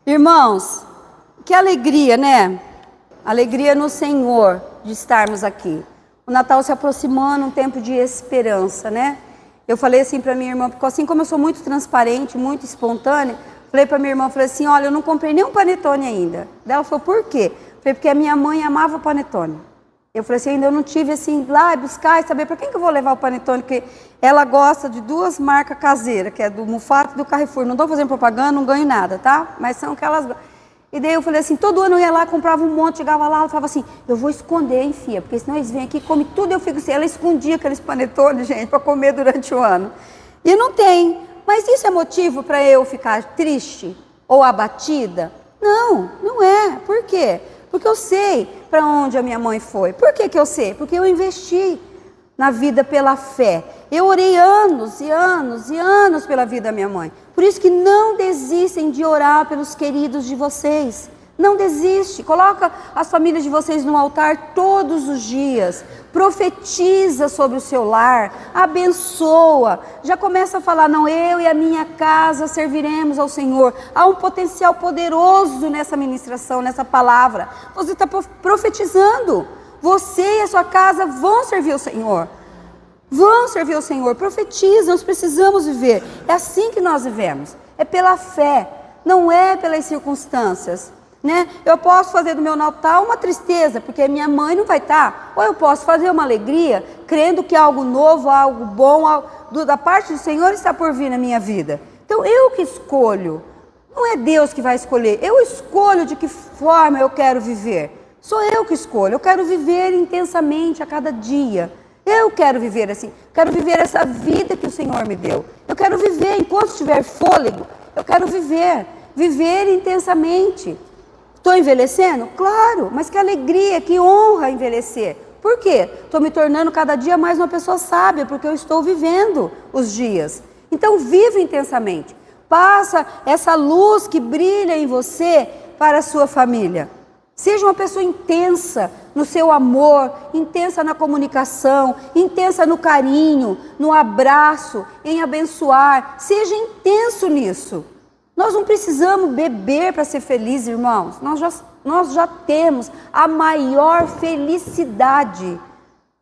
Irmãos, que alegria, né? Alegria no Senhor de estarmos aqui. O Natal se aproximando, um tempo de esperança, né? Eu falei assim para minha irmã, porque assim como eu sou muito transparente, muito espontânea, falei para minha irmã, falei assim, olha, eu não comprei nem um panetone ainda. Daí ela falou, por quê? Falei, porque a minha mãe amava panetone. Eu falei assim, ainda eu não tive assim, lá buscar e saber para quem que eu vou levar o panetone, porque ela gosta de duas marcas caseiras, que é do Mufato e do Carrefour. Não estou fazendo propaganda, não ganho nada, tá? Mas são aquelas... E daí eu falei assim, todo ano eu ia lá, comprava um monte, chegava lá, ela falava assim, eu vou esconder, hein, filha, porque senão eles vêm aqui e comem tudo, eu fico assim. Ela escondia aqueles panetones, gente, para comer durante o ano. E não tem. Mas isso é motivo para eu ficar triste ou abatida? Não, não é. Por quê? Porque eu sei para onde a minha mãe foi. Por que que eu sei? Porque eu investi na vida pela fé. Eu orei anos e anos e anos pela vida da minha mãe. Por isso que não desistem de orar pelos queridos de vocês. Não desiste. Coloca as famílias de vocês no altar todos os dias. Profetiza sobre o seu lar. Abençoa. Já começa a falar, não, eu e a minha casa serviremos ao Senhor. Há um potencial poderoso nessa ministração, nessa palavra. Você está profetizando. Você e a sua casa vão servir ao Senhor. Vão servir ao Senhor, profetiza, nós precisamos viver. É assim que nós vivemos, é pela fé, não é pelas circunstâncias, né? Eu posso fazer do meu Natal uma tristeza, porque minha mãe não vai estar. Ou eu posso fazer uma alegria, crendo que algo novo, algo bom, da parte do Senhor está por vir na minha vida. Então eu que escolho, não é Deus que vai escolher, eu escolho de que forma eu quero viver. Sou eu que escolho, eu quero viver intensamente a cada dia. Eu quero viver assim, quero viver essa vida que o Senhor me deu. Eu quero viver, enquanto tiver fôlego, eu quero viver intensamente. Estou envelhecendo? Claro, mas que alegria, que honra envelhecer. Por quê? Estou me tornando cada dia mais uma pessoa sábia, porque eu estou vivendo os dias. Então viva intensamente, passa essa luz que brilha em você para a sua família. Seja uma pessoa intensa no seu amor, intensa na comunicação, intensa no carinho, no abraço, em abençoar. Seja intenso nisso. Nós não precisamos beber para ser felizes, irmãos. Nós já temos a maior felicidade.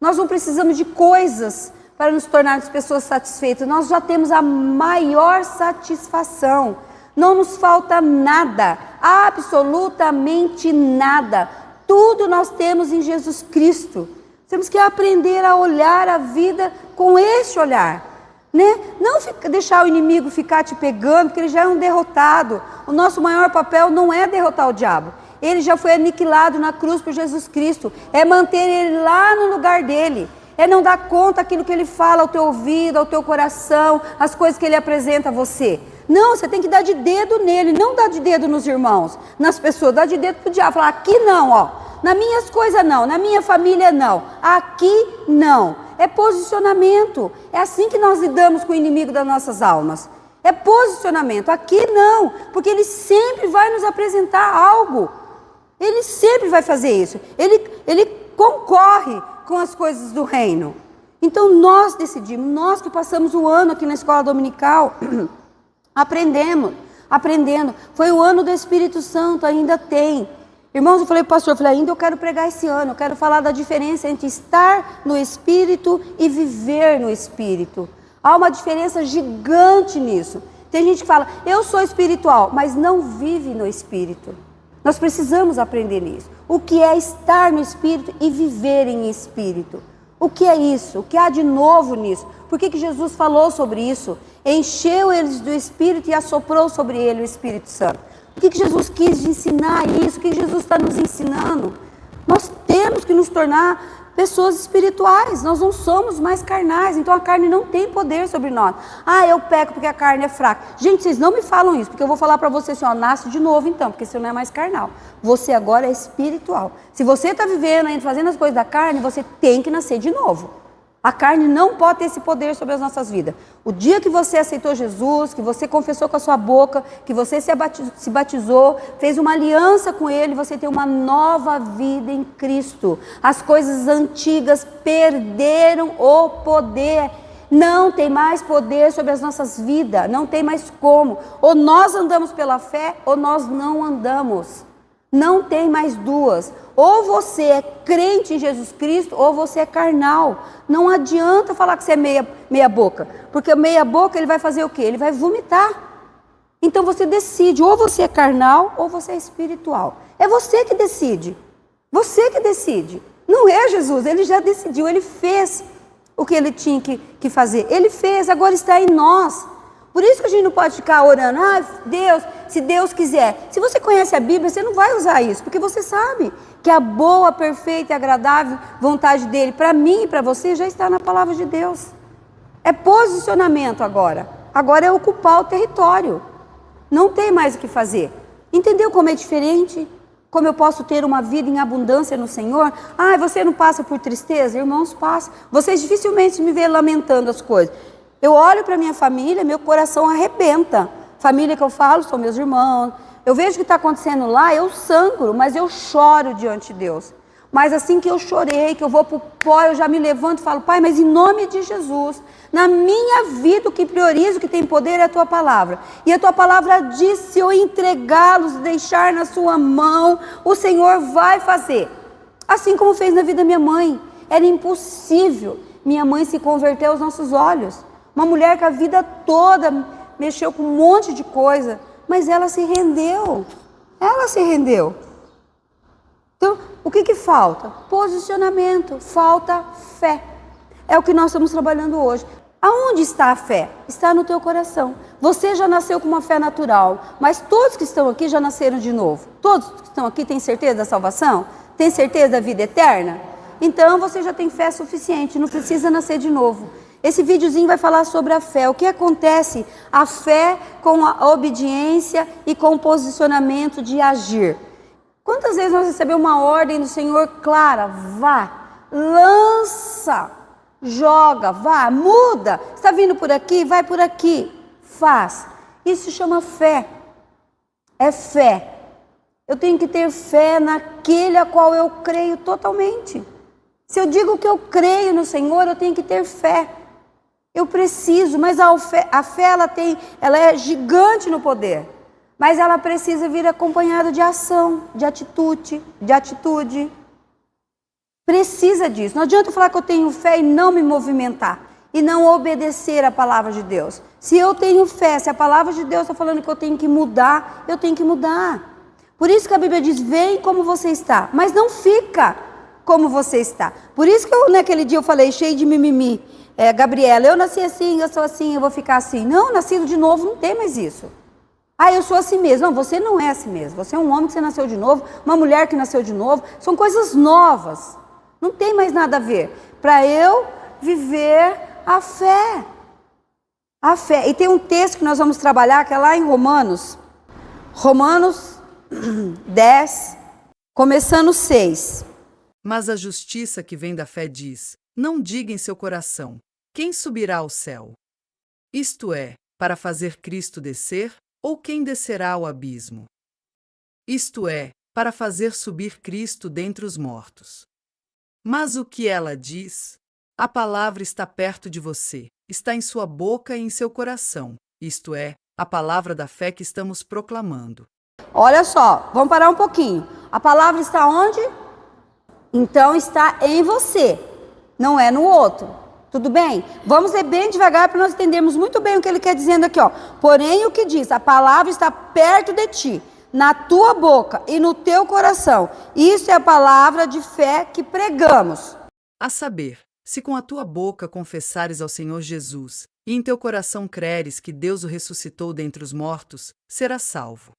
Nós não precisamos de coisas para nos tornarmos pessoas satisfeitas. Nós já temos a maior satisfação. Não nos falta nada, absolutamente nada. Tudo nós temos em Jesus Cristo. Temos que aprender a olhar a vida com este olhar, né? Não deixar o inimigo ficar te pegando, porque ele já é um derrotado. O nosso maior papel não é derrotar o diabo. Ele já foi aniquilado na cruz por Jesus Cristo. É manter ele lá no lugar dele. É não dar conta daquilo que ele fala ao teu ouvido, ao teu coração, as coisas que ele apresenta a você. Não, você tem que dar de dedo nele, não dar de dedo nos irmãos, nas pessoas, dar de dedo pro diabo, falar, aqui não, ó, nas minhas coisas não, na minha família não, aqui não. É posicionamento, é assim que nós lidamos com o inimigo das nossas almas. É posicionamento, aqui não, porque ele sempre vai nos apresentar algo, ele sempre vai fazer isso, ele concorre com as coisas do reino. Então nós decidimos, nós que passamos o ano aqui na escola dominical, aprendendo. Foi o ano do Espírito Santo, ainda tem. Irmãos, eu falei para o pastor, ainda eu quero pregar esse ano, eu quero falar da diferença entre estar no Espírito e viver no Espírito. Há uma diferença gigante nisso. Tem gente que fala, eu sou espiritual, mas não vive no Espírito. Nós precisamos aprender nisso. O que é estar no Espírito e viver em Espírito? O que é isso? O que há de novo nisso? Por que Jesus falou sobre isso? Encheu eles do Espírito e assoprou sobre ele o Espírito Santo. O que Jesus quis ensinar isso? O que Jesus está nos ensinando? Nós temos que nos tornar pessoas espirituais. Nós não somos mais carnais, então a carne não tem poder sobre nós. Ah, eu peco porque a carne é fraca. Gente, vocês não me falam isso, porque eu vou falar para você assim, ó, nasce de novo então, porque você não é mais carnal. Você agora é espiritual. Se você está vivendo ainda, fazendo as coisas da carne, você tem que nascer de novo. A carne não pode ter esse poder sobre as nossas vidas. O dia que você aceitou Jesus, que você confessou com a sua boca, que você se batizou, fez uma aliança com Ele, você tem uma nova vida em Cristo. As coisas antigas perderam o poder. Não tem mais poder sobre as nossas vidas, não tem mais como. Ou nós andamos pela fé, ou nós não andamos. Não tem mais duas. Ou você é crente em Jesus Cristo, ou você é carnal. Não adianta falar que você é meia boca, porque meia boca ele vai fazer o quê? Ele vai vomitar. Então você decide, ou você é carnal, ou você é espiritual. É você que decide. Você que decide. Não é Jesus, ele já decidiu, ele fez o que ele tinha que fazer. Ele fez, agora está em nós. Por isso que a gente não pode ficar orando, Deus, se Deus quiser. Se você conhece a Bíblia, você não vai usar isso, porque você sabe que a boa, perfeita e agradável vontade dele, para mim e para você, já está na palavra de Deus. É posicionamento agora. Agora é ocupar o território. Não tem mais o que fazer. Entendeu como é diferente? Como eu posso ter uma vida em abundância no Senhor? Você não passa por tristeza? Irmãos, passa. Vocês dificilmente me veem lamentando as coisas. Eu olho para minha família, meu coração arrebenta. Família que eu falo são meus irmãos. Eu vejo o que está acontecendo lá, eu sangro, mas eu choro diante de Deus. Mas assim que eu chorei, que eu vou para o pó, eu já me levanto e falo, Pai, mas em nome de Jesus, na minha vida o que prioriza, o que tem poder é a Tua palavra. E a Tua palavra diz, se eu entregá-los, deixar na Sua mão, o Senhor vai fazer. Assim como fez na vida da minha mãe. Era impossível minha mãe se converter aos nossos olhos. Uma mulher que a vida toda mexeu com um monte de coisa, mas ela se rendeu. Ela se rendeu. Então, o que falta? Posicionamento, falta fé. É o que nós estamos trabalhando hoje. Aonde está a fé? Está no teu coração. Você já nasceu com uma fé natural, mas todos que estão aqui já nasceram de novo. Todos que estão aqui têm certeza da salvação? Têm certeza da vida eterna? Então você já tem fé suficiente, não precisa nascer de novo. Esse videozinho vai falar sobre a fé. O que acontece? A fé com a obediência e com o posicionamento de agir. Quantas vezes nós recebemos uma ordem do Senhor clara? Vá, lança, joga, vá, muda. Está vindo por aqui? Vai por aqui. Faz. Isso se chama fé. É fé. Eu tenho que ter fé naquele a qual eu creio totalmente. Se eu digo que eu creio no Senhor, eu tenho que ter fé. Eu preciso, mas a fé ela é gigante no poder. Mas ela precisa vir acompanhada de ação, de atitude. Precisa disso. Não adianta eu falar que eu tenho fé e não me movimentar. E não obedecer a palavra de Deus. Se eu tenho fé, se a palavra de Deus está falando que eu tenho que mudar, eu tenho que mudar. Por isso que a Bíblia diz, vem como você está. Mas não fica como você está. Por isso que naquele dia eu falei, cheio de mimimi. Gabriela, eu nasci assim, eu sou assim, eu vou ficar assim. Não, nascido de novo, não tem mais isso. Eu sou assim mesmo. Não, você não é assim mesmo. Você é um homem que você nasceu de novo, uma mulher que nasceu de novo. São coisas novas. Não tem mais nada a ver. Para eu viver a fé. A fé. E tem um texto que nós vamos trabalhar, que é lá em Romanos. Romanos 10, começando 6. Mas a justiça que vem da fé diz, não diga em seu coração, quem subirá ao céu? Isto é, para fazer Cristo descer, ou quem descerá ao abismo? Isto é, para fazer subir Cristo dentre os mortos. Mas o que ela diz? A palavra está perto de você, está em sua boca e em seu coração, isto é, a palavra da fé que estamos proclamando. Olha só, vamos parar um pouquinho. A palavra está onde? Então está em você, não é no outro. Tudo bem? Vamos ler bem devagar para nós entendermos muito bem o que ele quer dizendo aqui. Porém, o que diz? A palavra está perto de ti, na tua boca e no teu coração. Isso é a palavra de fé que pregamos. A saber, se com a tua boca confessares ao Senhor Jesus, e em teu coração creres que Deus o ressuscitou dentre os mortos, serás salvo.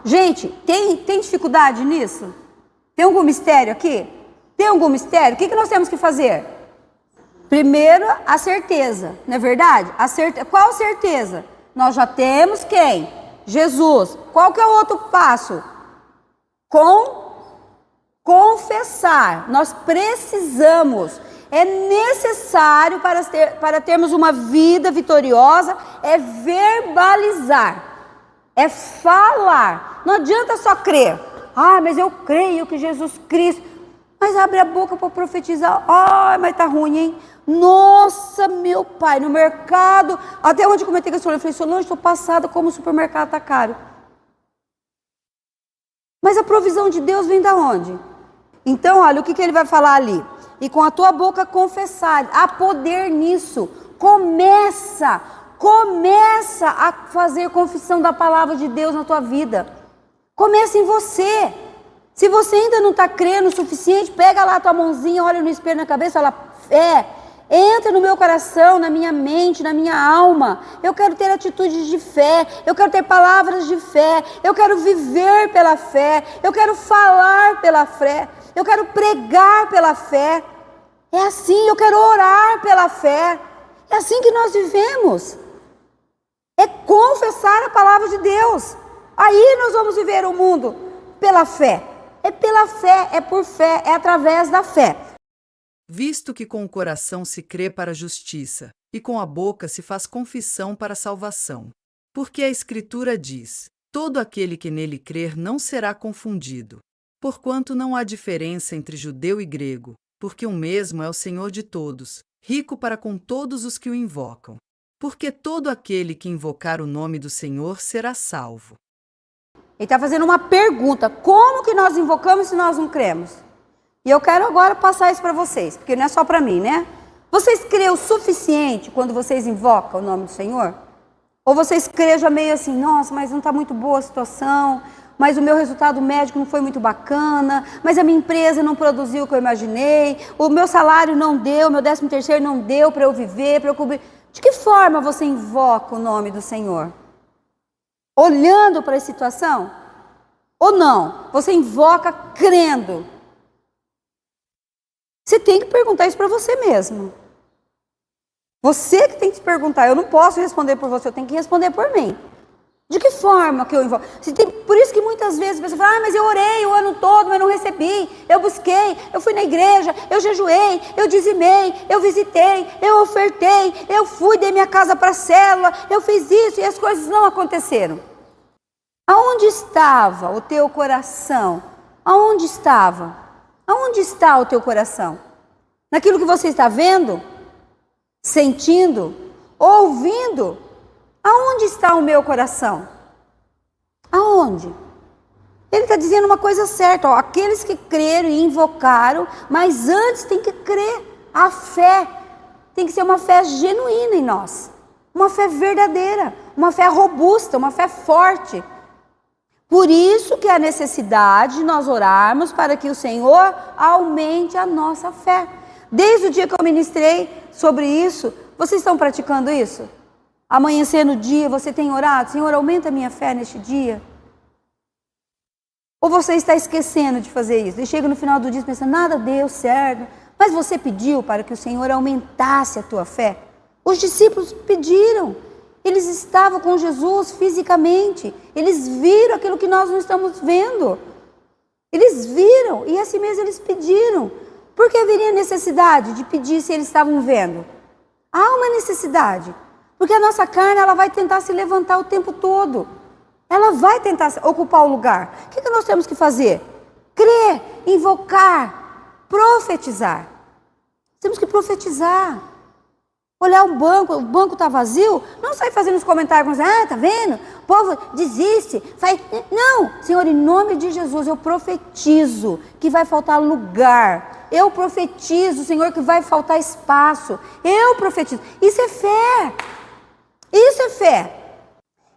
Gente, tem dificuldade nisso? Tem algum mistério aqui? Tem algum mistério? O que nós temos que fazer? Primeiro, a certeza, não é verdade? Qual certeza? Nós já temos quem? Jesus. Qual que é o outro passo? Confessar. Nós precisamos. É necessário para termos uma vida vitoriosa, é verbalizar. É falar. Não adianta só crer. Mas eu creio que Jesus Cristo... Mas abre a boca para profetizar. Ai, mas tá ruim, hein? Nossa, meu pai, no mercado. Até onde eu comentei com a Solange, eu falei, Solange, estou passada como o supermercado está caro. Mas a provisão de Deus vem da onde? Então, olha, o que ele vai falar ali? E com a tua boca confessar. Há poder nisso. Começa a fazer confissão da palavra de Deus na tua vida. Começa em você. Se você ainda não está crendo o suficiente, pega lá a tua mãozinha, olha no espelho na cabeça e fala, fé, entra no meu coração, na minha mente, na minha alma. Eu quero ter atitudes de fé, eu quero ter palavras de fé, eu quero viver pela fé, eu quero falar pela fé, eu quero pregar pela fé. É assim, eu quero orar pela fé. É assim que nós vivemos. É confessar a palavra de Deus. Aí nós vamos viver o mundo pela fé. É pela fé, é por fé, é através da fé. Visto que com o coração se crê para a justiça, e com a boca se faz confissão para a salvação. Porque a Escritura diz, todo aquele que nele crer não será confundido. Porquanto não há diferença entre judeu e grego, porque o mesmo é o Senhor de todos, rico para com todos os que o invocam. Porque todo aquele que invocar o nome do Senhor será salvo. Ele está fazendo uma pergunta, como que nós invocamos se nós não cremos? E eu quero agora passar isso para vocês, porque não é só para mim, né? Vocês creem o suficiente quando vocês invocam o nome do Senhor? Ou vocês creem já meio assim, nossa, mas não está muito boa a situação, mas o meu resultado médico não foi muito bacana, mas a minha empresa não produziu o que eu imaginei, o meu salário não deu, meu 13º não deu para eu viver, para eu cobrir. De que forma você invoca o nome do Senhor? Olhando para a situação? Ou não? Você invoca crendo? Você tem que perguntar isso para você mesmo. Você que tem que se perguntar. Eu não posso responder por você, eu tenho que responder por mim. De que forma que eu invoco? Por isso que muitas vezes a pessoa fala, mas eu orei o ano todo, mas não recebi. Eu busquei, eu fui na igreja, eu jejuei, eu dizimei, eu visitei, eu ofertei, eu fui, dei minha casa para a célula, eu fiz isso e as coisas não aconteceram. Aonde estava o teu coração? Aonde estava? Aonde está o teu coração? Naquilo que você está vendo? Sentindo? Ouvindo? Aonde está o meu coração? Aonde? Ele está dizendo uma coisa certa, ó, aqueles que creram e invocaram, mas antes tem que crer. A fé tem que ser uma fé genuína em nós. Uma fé verdadeira, uma fé robusta, uma fé forte. Por isso que há necessidade de nós orarmos para que o Senhor aumente a nossa fé. Desde o dia que eu ministrei sobre isso, vocês estão praticando isso? Amanhecer no dia, você tem orado? Senhor, aumenta a minha fé neste dia. Ou você está esquecendo de fazer isso? E chega no final do dia pensando, nada deu certo. Mas você pediu para que o Senhor aumentasse a tua fé? Os discípulos pediram. Eles estavam com Jesus fisicamente. Eles viram aquilo que nós não estamos vendo. Eles viram e assim mesmo eles pediram. Por que haveria necessidade de pedir se eles estavam vendo? Há uma necessidade. Porque a nossa carne ela vai tentar se levantar o tempo todo. Ela vai tentar ocupar o lugar. O que nós temos que fazer? Crer, invocar, profetizar. Temos que profetizar. Olhar o banco está vazio, não sai fazendo os comentários, tá vendo? O povo desiste, faz... Não, Senhor, em nome de Jesus, eu profetizo que vai faltar lugar. Eu profetizo, Senhor, que vai faltar espaço. Eu profetizo. Isso é fé. Isso é fé.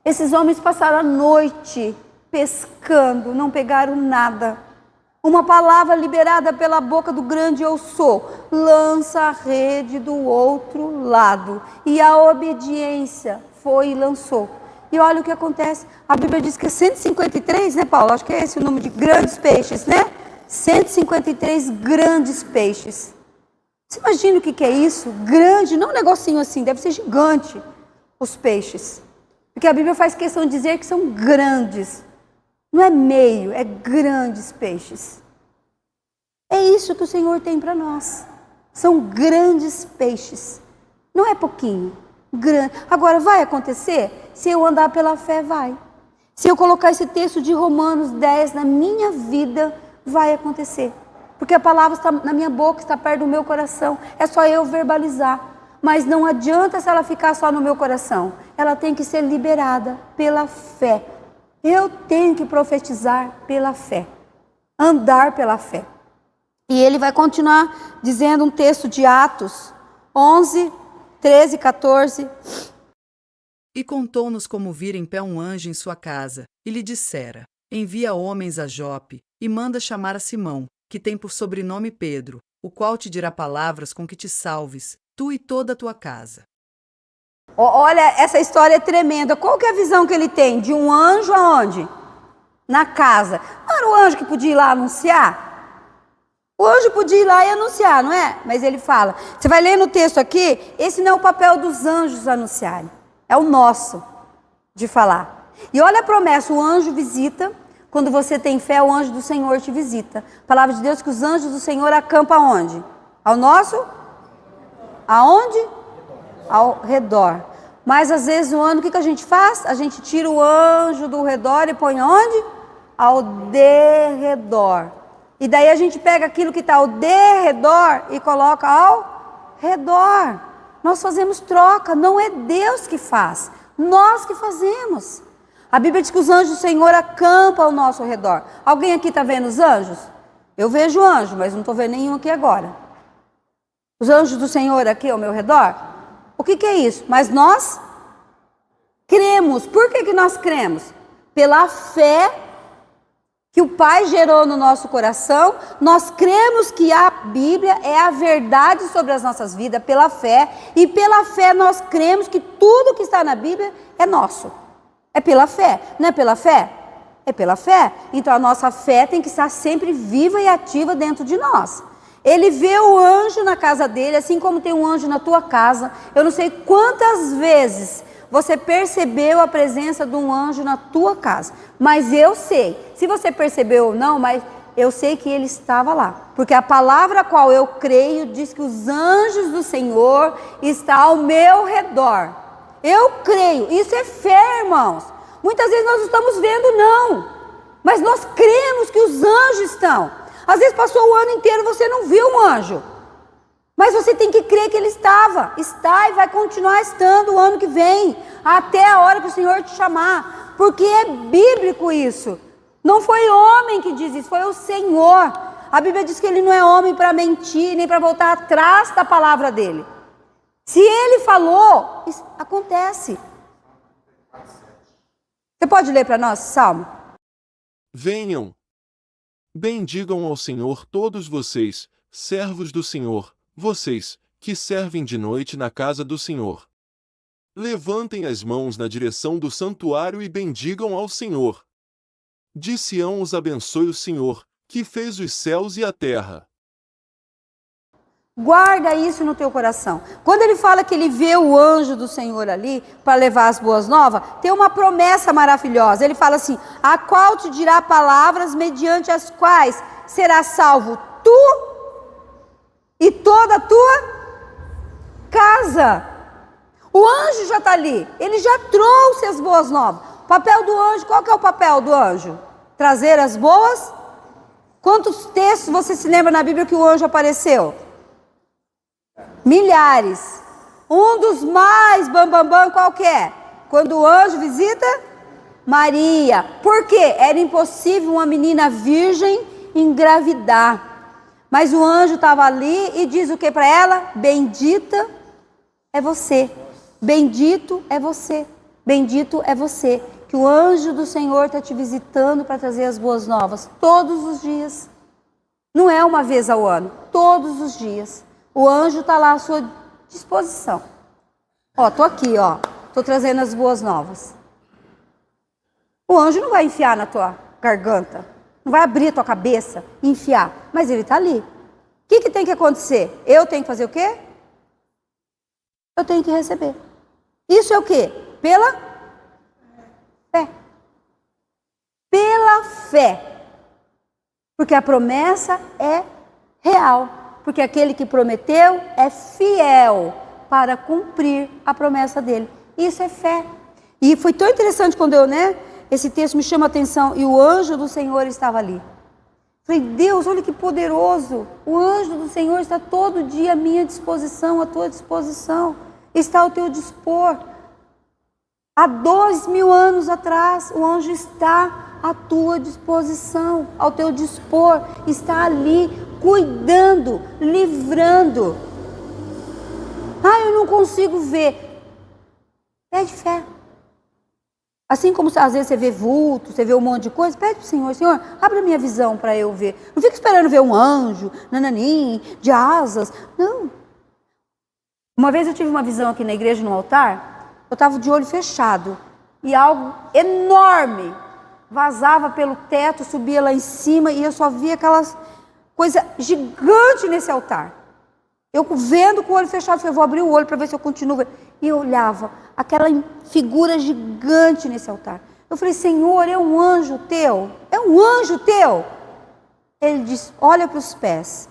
Esses homens passaram a noite pescando, não pegaram nada. Uma palavra liberada pela boca do grande eu sou, lança a rede do outro lado. E a obediência foi e lançou. E olha o que acontece. A Bíblia diz que é 153, né, Paulo? Acho que é esse o número de grandes peixes, né? 153 grandes peixes. Você imagina o que é isso? Grande, não um negocinho assim, deve ser gigante os peixes. Porque a Bíblia faz questão de dizer que são grandes. Não é meio, é grandes peixes. É isso que o Senhor tem para nós. São grandes peixes. Não é pouquinho. Grande. Agora, vai acontecer? Se eu andar pela fé, vai. Se eu colocar esse texto de Romanos 10 na minha vida, vai acontecer. porque a palavra está na minha boca, está perto do meu coração. É só eu verbalizar. Mas não adianta se ela ficar só no meu coração. Ela tem que ser liberada pela fé. Eu tenho que profetizar pela fé. Andar pela fé. E ele vai continuar dizendo um texto de Atos 11, 13, 14. E contou-nos como vira em pé um anjo em sua casa, e lhe dissera: envia homens a Jope, e manda chamar a Simão, que tem por sobrenome Pedro, o qual te dirá palavras com que te salves, tu e toda a tua casa. Olha, essa história é tremenda. Qual que é a visão que ele tem? De um anjo aonde? Na casa. Não era o anjo que podia ir lá anunciar? O anjo podia ir lá e anunciar, não é? Mas ele fala, você vai ler no texto aqui, esse não é o papel dos anjos anunciarem, é o nosso, de falar. E olha a promessa, o anjo visita, quando você tem fé, o anjo do Senhor te visita. A palavra de Deus que os anjos do Senhor acampam aonde? Ao nosso? Aonde? Ao redor. Mas às vezes o ano, o que a gente faz? A gente tira o anjo do redor e põe onde? Ao derredor. E daí a gente pega aquilo que está ao derredor e coloca ao redor. Nós fazemos troca, não é Deus que faz, nós que fazemos. A Bíblia diz que os anjos do Senhor acampam ao nosso redor. Alguém aqui está vendo os anjos? Eu vejo anjo, mas não estou vendo nenhum aqui agora. Os anjos do Senhor aqui ao meu redor? O que é isso? Mas nós cremos. Por que nós cremos? Pela fé que o Pai gerou no nosso coração. Nós cremos que a Bíblia é a verdade sobre as nossas vidas, pela fé. E pela fé nós cremos que tudo que está na Bíblia é nosso. É pela fé. Não é pela fé? É pela fé. Então a nossa fé tem que estar sempre viva e ativa dentro de nós. Ele vê o anjo na casa dele, assim como tem um anjo na tua casa. Eu não sei quantas vezes você percebeu a presença de um anjo na tua casa, mas eu sei, se você percebeu ou não, mas eu sei que ele estava lá, porque a palavra a qual eu creio diz que os anjos do Senhor estão ao meu redor. Eu creio, isso é fé, irmãos. Muitas vezes nós não estamos vendo, não, mas nós cremos que os anjos estão. Às vezes passou o ano inteiro e você não viu um anjo, mas você tem que crer que ele está e vai continuar estando o ano que vem, até a hora que o Senhor te chamar, porque é bíblico isso. Não foi homem que diz isso, foi o Senhor. A Bíblia diz que ele não é homem para mentir, nem para voltar atrás da palavra dele. Se ele falou, isso acontece. Você pode ler para nós, Salmo? Venham, bendigam ao Senhor todos vocês, servos do Senhor, vocês, que servem de noite na casa do Senhor. Levantem as mãos na direção do santuário e bendigam ao Senhor. De Sião os abençoe o Senhor, que fez os céus e a terra. Guarda isso no teu coração. Quando ele fala que ele vê o anjo do Senhor ali para levar as boas novas, tem uma promessa maravilhosa. Ele fala assim: a qual te dirá palavras mediante as quais serás salvo tu e toda a tua casa. O anjo já está ali, ele já trouxe as boas novas. O papel do anjo, qual que é o papel do anjo? Trazer as boas? Quantos textos você se lembra na Bíblia que o anjo apareceu? Milhares. Um dos mais bambambam qual que é? Quando o anjo visita Maria. Por quê? Era impossível uma menina virgem engravidar. Mas o anjo estava ali e diz o que para ela? Bendita é você. Bendito é você. Bendito é você. Que o anjo do Senhor está te visitando para trazer as boas novas. Todos os dias. Não é uma vez ao ano. Todos os dias. O anjo está lá à sua disposição. Ó, tô aqui, ó. Tô trazendo as boas novas. O anjo não vai enfiar na tua garganta. Não vai abrir a tua cabeça e enfiar. Mas ele está ali. O que tem que acontecer? Eu tenho que fazer o quê? Eu tenho que receber. Isso é o quê? Pela fé. Pela fé. Porque a promessa é real. Porque aquele que prometeu é fiel para cumprir a promessa dele. Isso é fé. E foi tão interessante quando esse texto me chama a atenção. E o anjo do Senhor estava ali. Falei, Deus, olha que poderoso. O anjo do Senhor está todo dia à minha disposição, à tua disposição. Está ao teu dispor. Há 2000 anos atrás, o anjo está à tua disposição, ao teu dispor. Está ali, cuidando, livrando. Ah, eu não consigo ver. Pede fé. Assim como às vezes você vê vulto, você vê um monte de coisa, pede para o Senhor, Senhor, abre a minha visão para eu ver. Não fica esperando ver um anjo, nananim, de asas. Não. Uma vez eu tive uma visão aqui na igreja, no altar, eu estava de olho fechado. E algo enorme vazava pelo teto, subia lá em cima e eu só via aquelas coisa gigante nesse altar. Eu vendo com o olho fechado, falei, vou abrir o olho para ver se eu continuo vendo. E eu olhava aquela figura gigante nesse altar. Eu falei, Senhor, é um anjo teu? É um anjo teu? Ele disse, olha para os pés.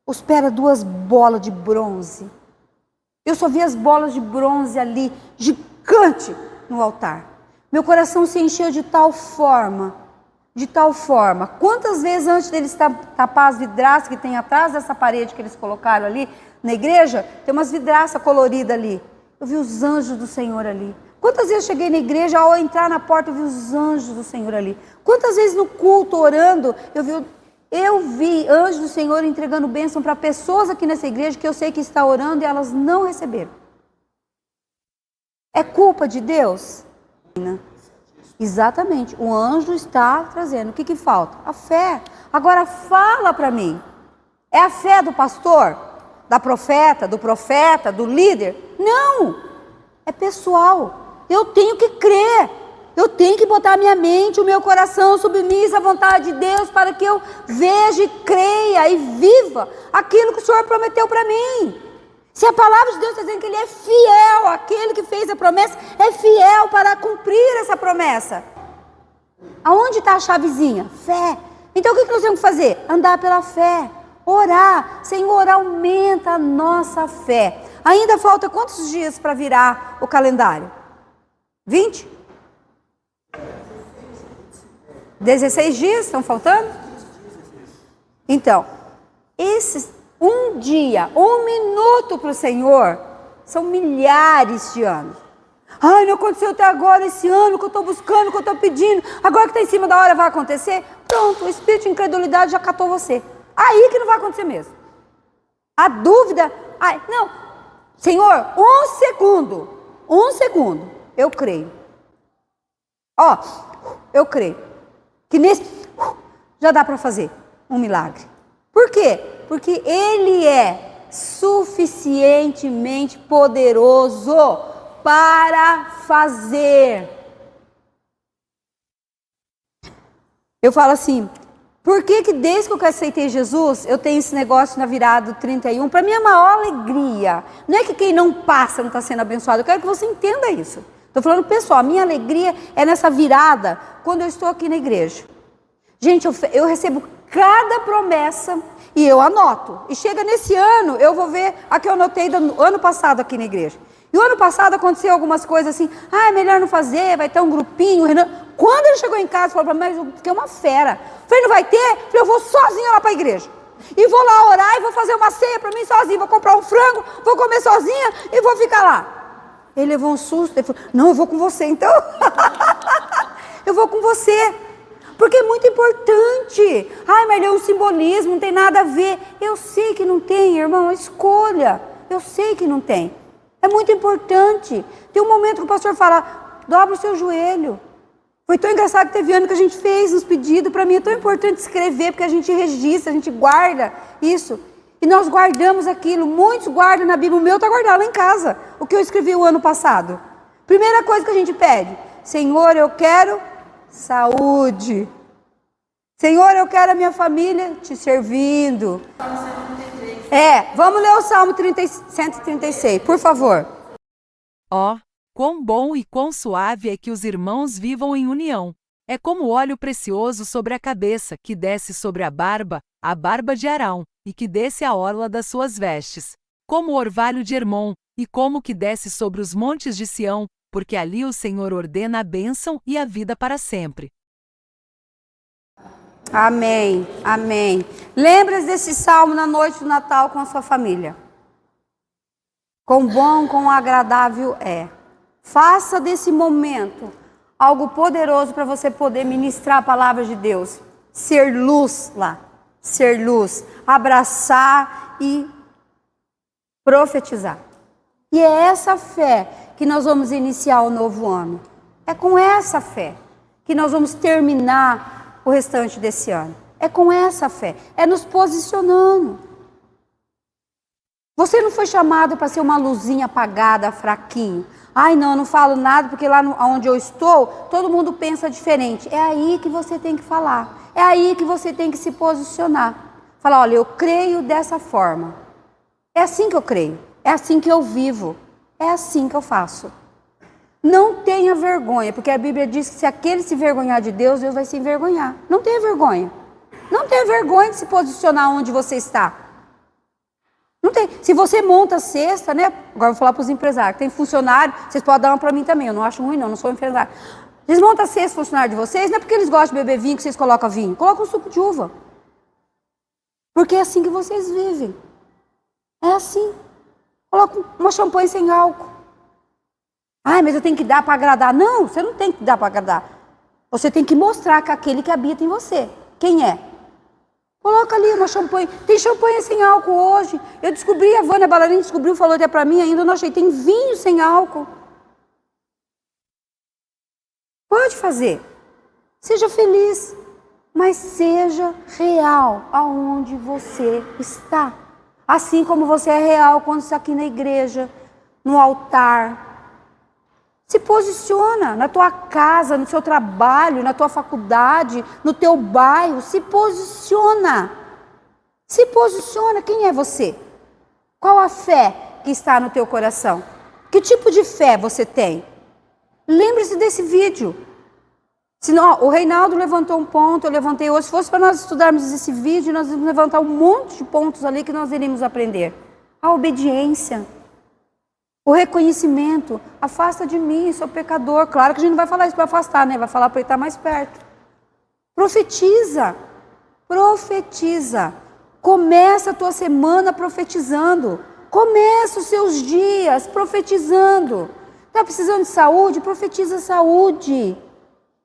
Os pés eram 2 bolas de bronze. Eu só vi as bolas de bronze ali, gigante no altar. Meu coração se encheu de tal forma. Quantas vezes antes deles tapar as vidraças que tem atrás dessa parede que eles colocaram ali na igreja, tem umas vidraças coloridas ali. Eu vi os anjos do Senhor ali. Quantas vezes eu cheguei na igreja, ao entrar na porta, eu vi os anjos do Senhor ali. Quantas vezes no culto, orando, eu vi anjos do Senhor entregando bênção para pessoas aqui nessa igreja que eu sei que está orando e elas não receberam. É culpa de Deus? Exatamente, o anjo está trazendo. O que falta? A fé. Agora fala para mim, é a fé do pastor, da profeta, do líder? Não, é pessoal. Eu tenho que crer, eu tenho que botar a minha mente, o meu coração submissa à vontade de Deus para que eu veja e creia e viva aquilo que o Senhor prometeu para mim. Se a palavra de Deus está dizendo que Ele é fiel, aquele que fez a promessa é fiel para cumprir essa promessa. Aonde está a chavezinha? Fé. Então o que nós temos que fazer? Andar pela fé, orar. Senhor, aumenta a nossa fé. Ainda falta quantos dias para virar o calendário? 20? 16 dias estão faltando? Então, esses... um dia, 1 minuto para o Senhor, são milhares de anos. Ai, não aconteceu até agora, esse ano que eu estou buscando, que eu estou pedindo, agora que está em cima da hora vai acontecer? Pronto, o espírito de incredulidade já catou você. Aí que não vai acontecer mesmo. A dúvida, ai, não, Senhor, 1 segundo, eu creio. Ó, eu creio que nesse, já dá para fazer um milagre. Por quê? Porque Ele é suficientemente poderoso para fazer. Eu falo assim, por que desde que eu aceitei Jesus, eu tenho esse negócio na virada do 31? Para mim é a maior alegria. Não é que quem não passa não está sendo abençoado, eu quero que você entenda isso. Estou falando pessoal, a minha alegria é nessa virada, quando eu estou aqui na igreja. Gente, eu recebo cada promessa e eu anoto. E chega nesse ano, eu vou ver a que eu anotei do ano passado aqui na igreja. E o ano passado aconteceu algumas coisas assim, é melhor não fazer, vai ter um grupinho. Quando ele chegou em casa, falou para mim, mas eu fiquei uma fera. Falei, não vai ter? Falei, eu vou sozinha lá para a igreja. E vou lá orar e vou fazer uma ceia para mim sozinha. Vou comprar um frango, vou comer sozinha e vou ficar lá. Ele levou um susto, ele falou, não, eu vou com você então. Eu vou com você. Porque é muito importante. Ai, mas é um simbolismo, não tem nada a ver. Eu sei que não tem, irmão, escolha. Eu sei que não tem. É muito importante. Tem um momento que o pastor fala, dobra o seu joelho. Foi tão engraçado que teve ano que a gente fez uns pedidos. Para mim é tão importante escrever, porque a gente registra, a gente guarda isso. E nós guardamos aquilo. Muitos guardam na Bíblia. O meu está guardado lá em casa. O que eu escrevi o ano passado. Primeira coisa que a gente pede. Senhor, eu quero saúde. Senhor, eu quero a minha família te servindo. Vamos ler o Salmo 136, por favor. Ó, quão bom e quão suave é que os irmãos vivam em união. É como óleo precioso sobre a cabeça, que desce sobre a barba de Arão, e que desce a orla das suas vestes. Como o orvalho de Hermon, e como que desce sobre os montes de Sião, porque ali o Senhor ordena a bênção e a vida para sempre. Amém, amém. Lembre-se desse salmo na noite do Natal com a sua família. Quão bom, quão agradável é. Faça desse momento algo poderoso para você poder ministrar a palavra de Deus. Ser luz lá, ser luz. Abraçar e profetizar. E é essa fé que nós vamos iniciar o novo ano. É com essa fé que nós vamos terminar o restante desse ano. É com essa fé, é nos posicionando. Você não foi chamado para ser uma luzinha apagada, fraquinho. Ai, não, eu não falo nada porque lá onde eu estou, todo mundo pensa diferente. É aí que você tem que falar. É aí que você tem que se posicionar. Falar, olha, eu creio dessa forma. É assim que eu creio. É assim que eu vivo. É assim que eu faço. Não tenha vergonha, porque a Bíblia diz que se aquele se envergonhar de Deus, Deus vai se envergonhar. Não tenha vergonha. Não tenha vergonha de se posicionar onde você está. Não tem. Se você monta cesta, né? Agora eu vou falar para os empresários. Tem funcionário, vocês podem dar uma para mim também. Eu não acho ruim, não sou empresário. Eles montam cesta funcionário de vocês, não é porque eles gostam de beber vinho que vocês colocam vinho. Colocam suco de uva. Porque é assim que vocês vivem. É assim. Colocam uma champanhe sem álcool. Ai, mas eu tenho que dar para agradar. Não, você não tem que dar para agradar. Você tem que mostrar que aquele que habita em você. Quem é? Coloca ali uma champanhe. Tem champanhe sem álcool hoje. Eu descobri, a Vânia Balarim descobriu, falou até para mim ainda, eu não achei. Tem vinho sem álcool. Pode fazer. Seja feliz. Mas seja real aonde você está. Assim como você é real quando está aqui na igreja, no altar. Se posiciona na tua casa, no seu trabalho, na tua faculdade, no teu bairro. Se posiciona. Se posiciona. Quem é você? Qual a fé que está no teu coração? Que tipo de fé você tem? Lembre-se desse vídeo. Senão, o Reinaldo levantou um ponto, eu levantei outro. Se fosse para nós estudarmos esse vídeo, nós íamos levantar um monte de pontos ali que nós iríamos aprender. A obediência. O reconhecimento, afasta de mim, sou pecador. Claro que a gente não vai falar isso para afastar, né? Vai falar para ele estar mais perto. Profetiza, profetiza. Começa a tua semana profetizando. Começa os seus dias profetizando. Está precisando de saúde? Profetiza saúde.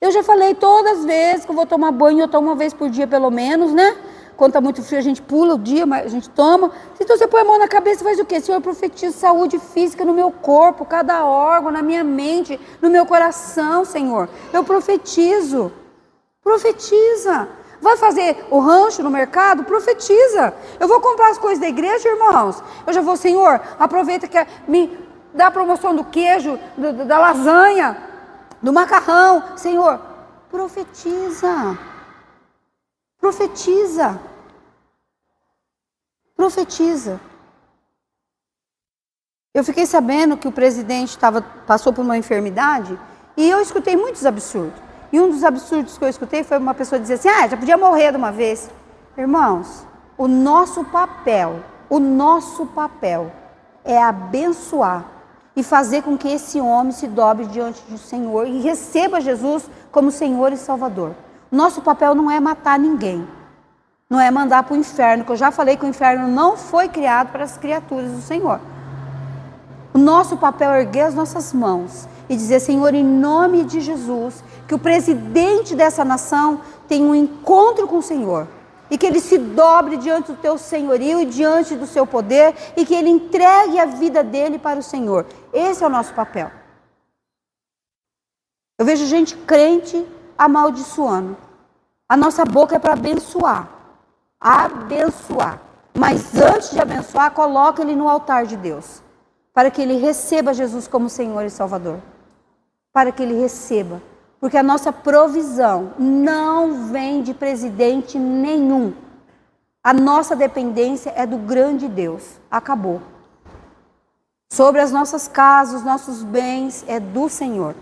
Eu já falei todas as vezes que eu vou tomar banho, eu tomo uma vez por dia pelo menos, né? Quando está muito frio, a gente pula o dia, mas a gente toma. Então você põe a mão na cabeça e faz o quê? Senhor, eu profetizo saúde física no meu corpo, cada órgão, na minha mente, no meu coração, Senhor. Eu profetizo. Profetiza. Vai fazer o rancho no mercado? Profetiza. Eu vou comprar as coisas da igreja, irmãos. Eu já vou, Senhor, aproveita que me dá a promoção do queijo, da lasanha, do macarrão. Senhor, profetiza. Profetiza. Profetiza. Eu fiquei sabendo que o presidente passou por uma enfermidade e eu escutei muitos absurdos. E um dos absurdos que eu escutei foi uma pessoa dizer assim, já podia morrer de uma vez. Irmãos, o nosso papel é abençoar e fazer com que esse homem se dobre diante do Senhor e receba Jesus como Senhor e Salvador. Nosso papel não é matar ninguém, não é mandar para o inferno, que eu já falei que o inferno não foi criado para as criaturas do Senhor. O nosso papel é erguer as nossas mãos e dizer, Senhor, em nome de Jesus, que o presidente dessa nação tenha um encontro com o Senhor e que ele se dobre diante do teu senhorio e diante do seu poder e que ele entregue a vida dele para o Senhor. Esse é o nosso papel. Eu vejo gente crente amaldiçoando. A nossa boca é para abençoar. Abençoar. Mas antes de abençoar, coloca ele no altar de Deus. Para que ele receba Jesus como Senhor e Salvador. Para que ele receba. Porque a nossa provisão não vem de presidente nenhum. A nossa dependência é do grande Deus. Acabou. Sobre as nossas casas, os nossos bens, é do Senhor.